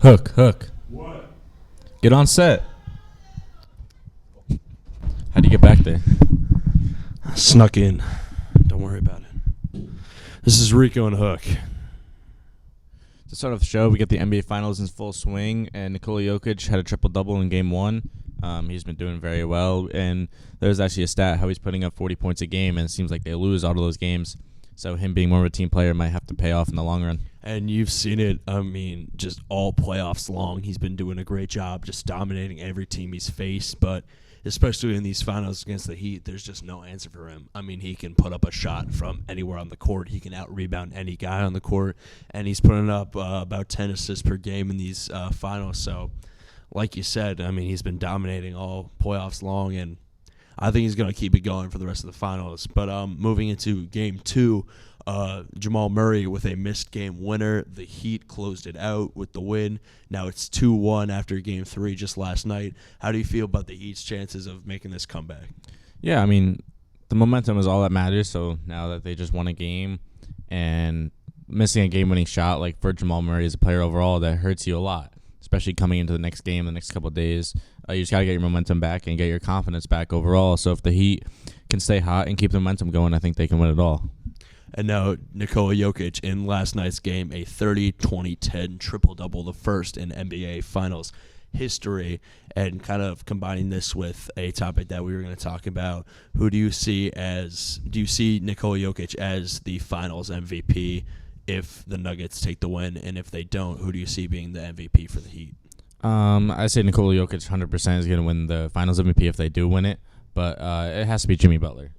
Hook. What? Get on set. How'd you get back there? Snuck in. Don't worry about it. This is Rico and Hook. To start off the show, we get the NBA Finals in full swing, and Nikola Jokic had a triple-double in Game 1. He's been doing very well, and there's actually a stat how he's putting up 40 points a game, and it seems like they lose all of those games. So him being more of a team player might have to pay off in the long run. And you've seen it, just all playoffs long. He's been doing a great job just dominating every team he's faced, but especially in these finals against the Heat, there's just no answer for him. He can put up a shot from anywhere on the court. He can out-rebound any guy on the court, and he's putting up about 10 assists per game in these finals. So, like you said, he's been dominating all playoffs long, and I think he's going to keep it going for the rest of the finals. But moving into Game 2, Jamal Murray with a missed game winner. The Heat closed it out with the win. Now it's 2-1 after Game 3 just last night. How do you feel about the Heat's chances of making this comeback? Yeah, the momentum is all that matters. So now that they just won a game and missing a game-winning shot, like for Jamal Murray as a player overall, that hurts you a lot, especially coming into the next game, the next couple of days. You just got to get your momentum back and get your confidence back overall. So if the Heat can stay hot and keep the momentum going, I think they can win it all. And now Nikola Jokic in last night's game, a 30-20-10 triple-double, the first in NBA Finals history. And kind of combining this with a topic that we were going to talk about, do you see Nikola Jokic as the Finals MVP if the Nuggets take the win? And if they don't, who do you see being the MVP for the Heat? I say Nikola Jokic 100% is going to win the Finals MVP if they do win it. But it has to be Jimmy Butler.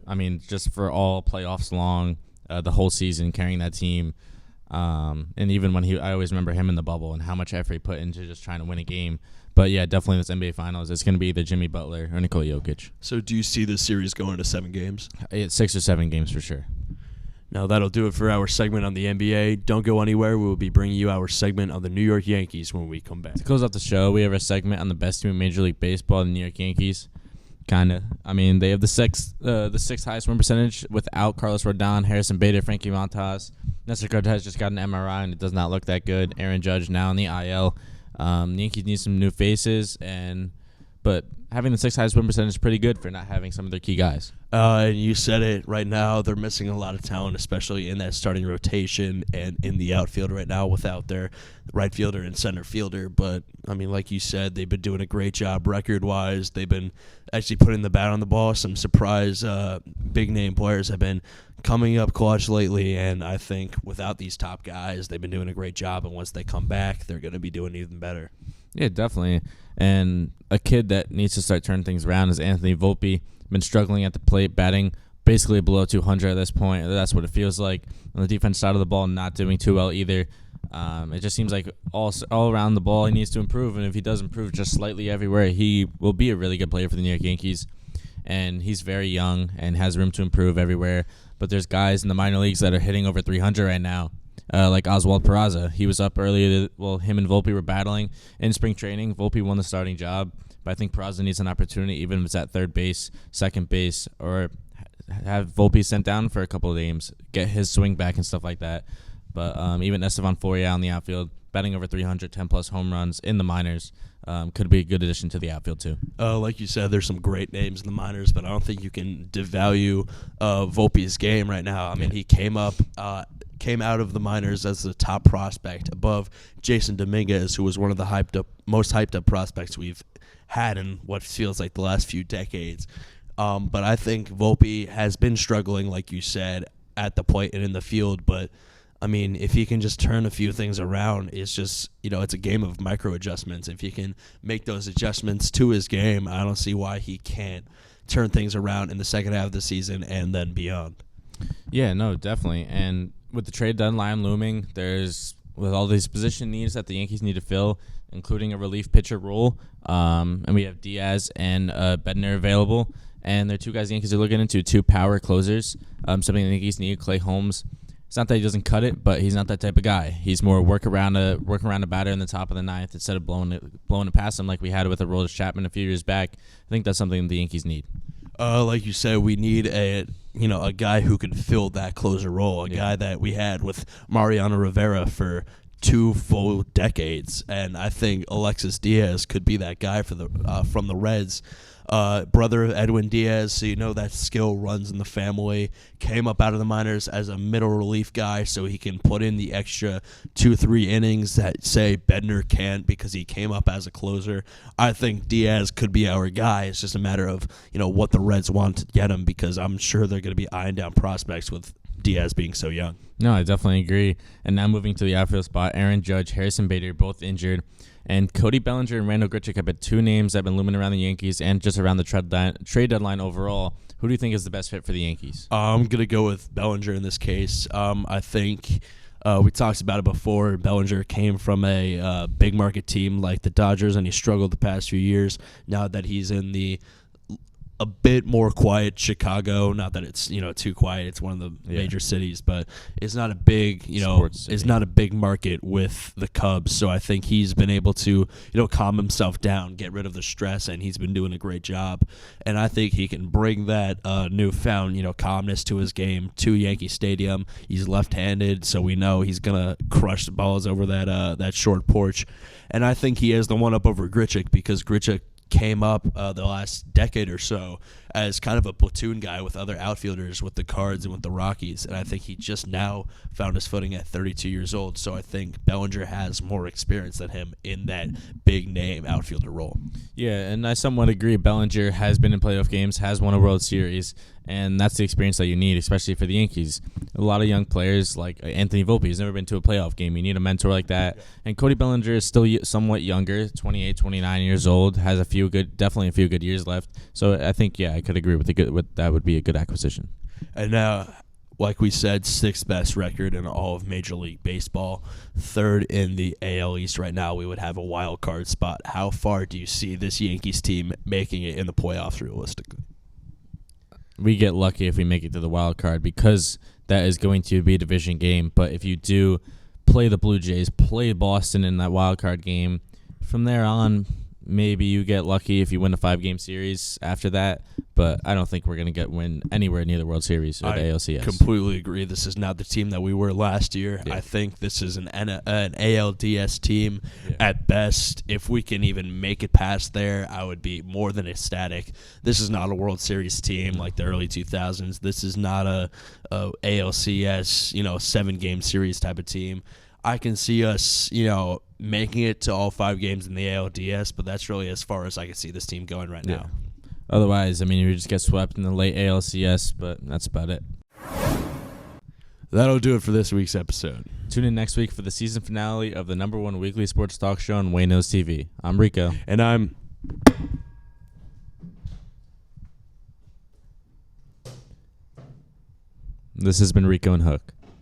Just for all playoffs long, the whole season carrying that team, and even when I always remember him in the bubble and how much effort he put into just trying to win a game. But yeah, definitely this NBA Finals, it's going to be either Jimmy Butler or Nikola Jokic. So do you see this series going to 7 games? It's 6 or 7 games for sure. Now that'll do it for our segment on the NBA. Don't go anywhere. We will be bringing you our segment on the New York Yankees when we come back. To close out the show, we have a segment on the best team in Major League Baseball, the New York Yankees. Kinda. They have the sixth highest win percentage without Carlos Rodon, Harrison Bader, Frankie Montas. Nestor Cortez just got an MRI and it does not look that good. Aaron Judge now in the IL. The Yankees need some new faces, but having the 6th highest win percentage is pretty good for not having some of their key guys. And you said it right now. They're missing a lot of talent, especially in that starting rotation and in the outfield right now without their right fielder and center fielder. But, like you said, they've been doing a great job record-wise. They've been actually putting the bat on the ball. Some surprise big-name players have been coming up clutch lately, and I think without these top guys, they've been doing a great job. And once they come back, they're going to be doing even better. Yeah, definitely. And a kid that needs to start turning things around is Anthony Volpe. Been struggling at the plate, batting basically below 200 at this point. That's what it feels like. On the defense side of the ball, not doing too well either. It just seems like all around the ball he needs to improve, and if he does improve just slightly everywhere, he will be a really good player for the New York Yankees. And he's very young and has room to improve everywhere. But there's guys in the minor leagues that are hitting over 300 right now. Like Oswald Peraza. He was up earlier. Him and Volpe were battling in spring training. Volpe won the starting job, but I think Peraza needs an opportunity, even if it's at third base, second base, or have Volpe sent down for a couple of games, get his swing back and stuff like that. But even Estevan Florial in the outfield, batting over 300, 10-plus home runs in the minors, could be a good addition to the outfield too. Like you said, there's some great names in the minors, but I don't think you can devalue Volpe's game right now. He came out of the minors as the top prospect above Jason Dominguez, who was one of the most hyped up prospects we've had in what feels like the last few decades. But I think Volpe has been struggling, like you said, at the plate and in the field. But, if he can just turn a few things around, it's just, it's a game of micro adjustments. If he can make those adjustments to his game, I don't see why he can't turn things around in the second half of the season and then beyond. Yeah, no, definitely. And with the trade deadline looming, with all these position needs that the Yankees need to fill, including a relief pitcher role, and we have Diaz and Bednar available, and they're 2 guys the Yankees are looking into, 2 power closers, something the Yankees need. Clay Holmes, it's not that he doesn't cut it, but he's not that type of guy. He's more work around a batter in the top of the ninth instead of blowing it past him like we had with Aroldis Chapman a few years back. I think that's something the Yankees need. Like you said, we need a guy who can fill that closer role, a guy that we had with Mariano Rivera for 2 full decades, and I think Alexis Diaz could be that guy for the from the Reds. Brother of Edwin Diaz, so you know that skill runs in the family. Came up out of the minors as a middle relief guy, so he can put in the extra 2-3 innings that, say, Bednar can't because he came up as a closer. I think Diaz could be our guy. It's just a matter of what the Reds want to get him, because I'm sure they're going to be eyeing down prospects with Diaz being so young. No, I definitely agree. And now moving to the outfield spot, Aaron Judge, Harrison Bader, both injured. And Cody Bellinger and Randall Grichuk have been two names that have been looming around the Yankees and just around the trade deadline overall. Who do you think is the best fit for the Yankees? I'm going to go with Bellinger in this case. I think we talked about it before. Bellinger came from a big market team like the Dodgers, and he struggled the past few years. Now that he's in a bit more quiet Chicago, not that it's too quiet, it's one of the major cities, but it's not a big it's not a big market with the Cubs. So I think he's been able to calm himself down, get rid of the stress, and he's been doing a great job. And I think he can bring that newfound calmness to his game to Yankee Stadium. He's left-handed, so we know he's gonna crush the balls over that short porch. And I think he has the one up over Grichuk, because Grichuk came up the last decade or so as kind of a platoon guy with other outfielders with the Cards and with the Rockies, and I think he just now found his footing at 32 years old. So I think Bellinger has more experience than him in that big name outfielder role. Yeah, and I somewhat agree. Bellinger has been in playoff games, has won a World Series, and that's the experience that you need, especially for the Yankees. A lot of young players like Anthony Volpe has never been to a playoff game. You need a mentor like that. Yeah. And Cody Bellinger is still somewhat younger, 28, 29 years old, has definitely a few good years left. So I think, I could agree with that would be a good acquisition. And now, like we said, 6th best record in all of Major League Baseball, 3rd in the AL East right now. We would have a wild card spot. How far do you see this Yankees team making it in the playoffs realistically? We get lucky if we make it to the wild card, because that is going to be a division game. But if you do play the Blue Jays, play Boston in that wild card game, from there on, maybe you get lucky if you win a 5-game series after that. But I don't think we're going to win anywhere near the World Series or the ALCS. I completely agree. This is not the team that we were last year. Yeah. I think this is an ALDS team at best. If we can even make it past there, I would be more than ecstatic. This is not a World Series team like the early 2000s. This is not a ALCS, 7-game series type of team. I can see us, making it to all 5 games in the ALDS, but that's really as far as I can see this team going right now. Otherwise, you just get swept in the late ALCS, but that's about it. That'll do it for this week's episode. Tune in next week for the season finale of the #1 weekly sports talk show on Wayne Knows TV. I'm Rico. And I'm... This has been Rico and Hook.